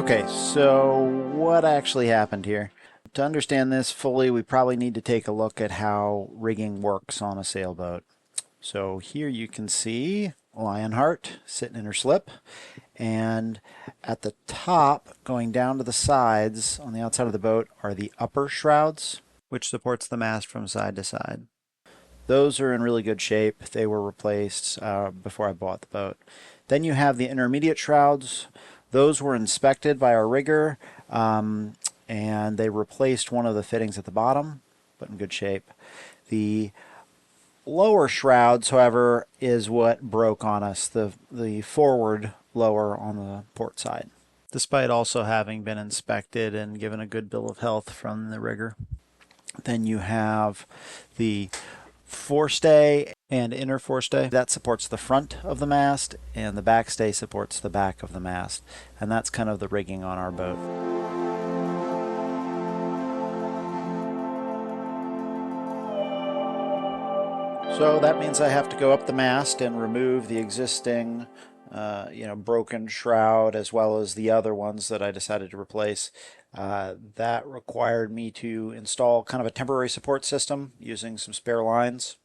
Okay, so what actually happened here? To understand this fully, we probably need to take a look at how rigging works on a sailboat. So here you can see Lionheart sitting in her slip, and at the top, going down to the sides on the outside of the boat, are the upper shrouds, which supports the mast from side to side. Those are in really good shape. They were replaced before I bought the boat. Then you have the intermediate shrouds. Those were inspected by our rigger, and they replaced one of the fittings at the bottom, but in good shape. The lower shrouds, however, is what broke on us, the forward lower on the port side, despite also having been inspected and given a good bill of health from the rigger. Then you have the forestay and inner forestay. That supports the front of the mast, and the backstay supports the back of the mast. And that's kind of the rigging on our boat. So that means I have to go up the mast and remove the existing broken shroud, as well as the other ones that I decided to replace. That required me to install kind of a temporary support system using some spare lines.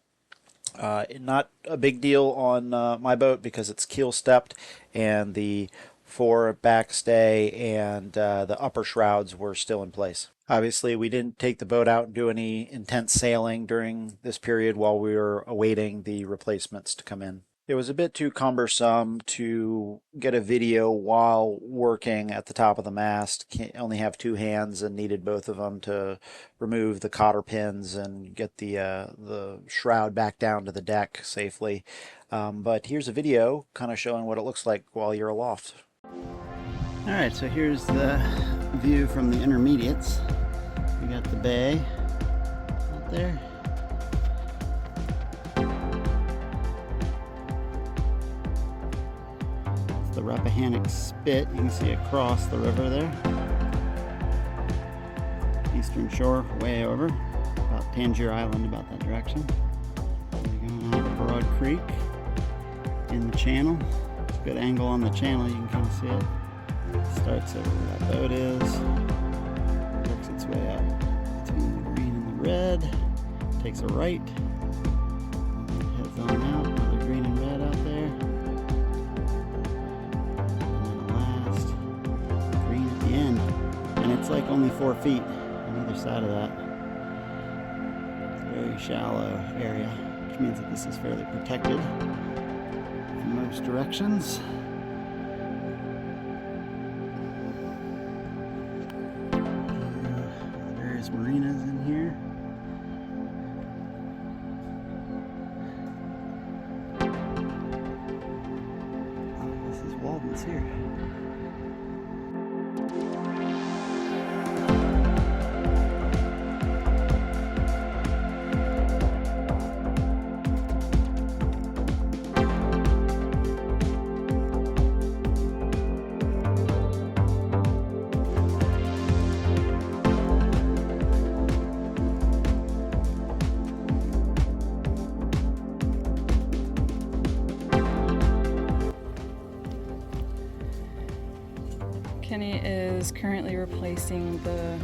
Not a big deal on my boat because it's keel stepped, and the fore backstay and the upper shrouds were still in place. Obviously, we didn't take the boat out and do any intense sailing during this period while we were awaiting the replacements to come in. It was a bit too cumbersome to get a video while working at the top of the mast. Only have two hands and needed both of them to remove the cotter pins and get the shroud back down to the deck safely. But here's a video kind of showing what it looks like while you're aloft. Alright, so here's the view from the intermediates. We got the bay out there. The Rappahannock Spit, you can see across the river there. Eastern shore, way over, about Tangier Island, about that direction. We're going out of Broad Creek in the channel. It's a good angle on the channel, you can kind of see it. Starts over where that boat is, works its way up between the green and the red, takes a right, heads on out, another green and red out there. And it's like only 4 feet on either side of that. It's a very shallow area, which means that this is fairly protected in most directions. Various marinas in here. Oh, this is Walden's here. Kenny is currently replacing the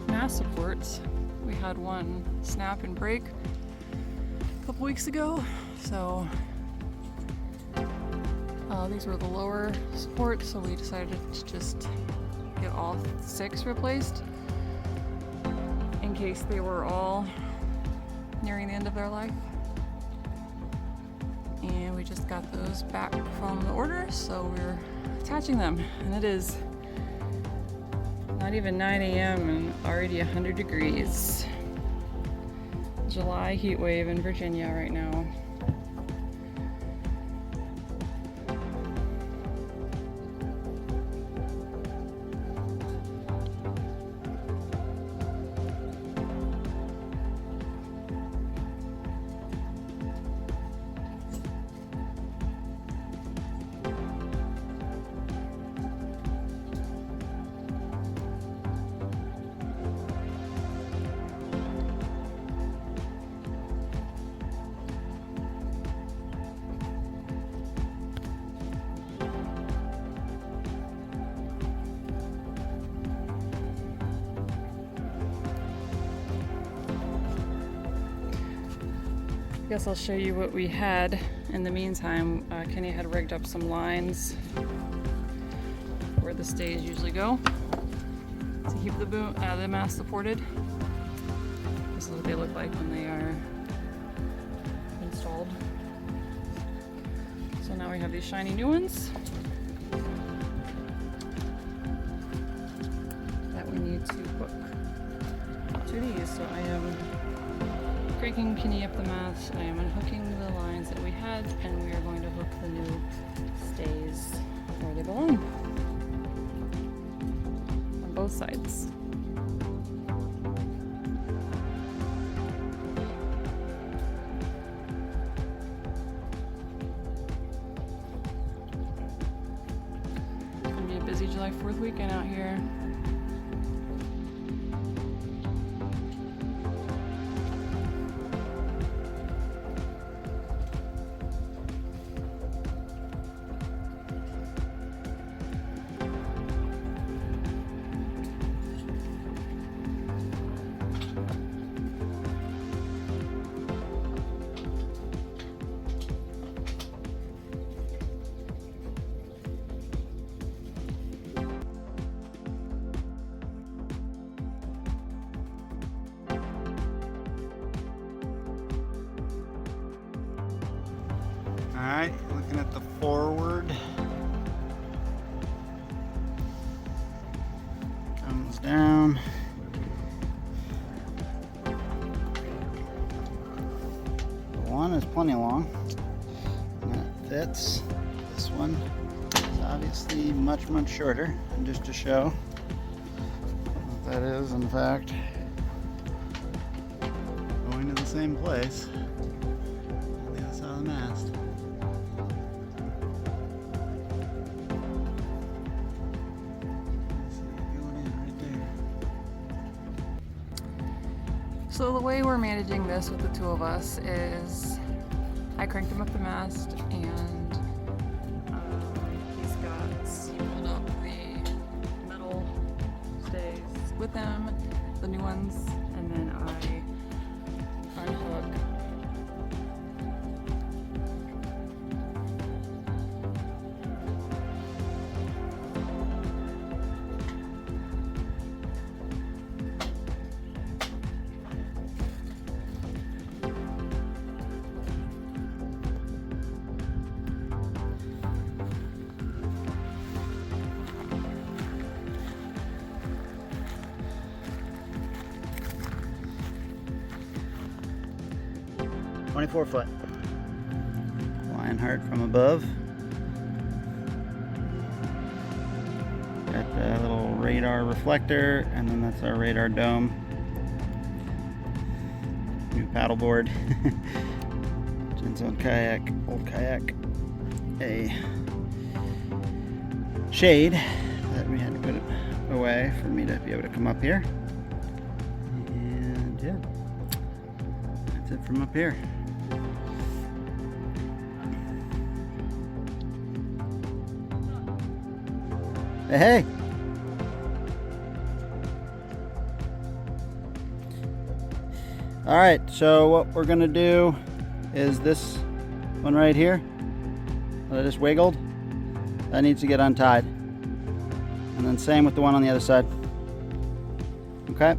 mast supports. We had one snap and break a couple weeks ago, so these were the lower supports, so we decided to just get all 6 replaced in case they were all nearing the end of their life. And we just got those back from the order, so we're attaching them, and it is not even 9 a.m. and already 100 degrees. July heat wave in Virginia right now. I guess I'll show you what we had in the meantime. Kenny had rigged up some lines where the stays usually go to keep the mast supported. This is what they look like when they are installed. So now we have these shiny new ones that we need to hook to these. So I am cranking Kenny up the mast, I am unhooking the lines that we had, and we are going to hook the new stays where they belong on both sides. It's gonna be a busy July 4th weekend out here. Alright, looking at the forward. Comes down. The one is plenty long. And it fits. This one is obviously much shorter. And just to show what that is, in fact, going to the same place on the other side of the mast. So the way we're managing this with the two of us is I cranked him up the mast, and he's got pulled up the metal stays with him, the new ones, and then I unhook. .24-foot Lionheart from above. Got the little radar reflector, and then that's our radar dome. New paddleboard. Jen's old kayak, a shade that we had to put it away for me to be able to come up here. And yeah, that's it from up here. Hey! Alright, so what we're going to do is this one right here that I just wiggled, that needs to get untied. And then same with the one on the other side. Okay?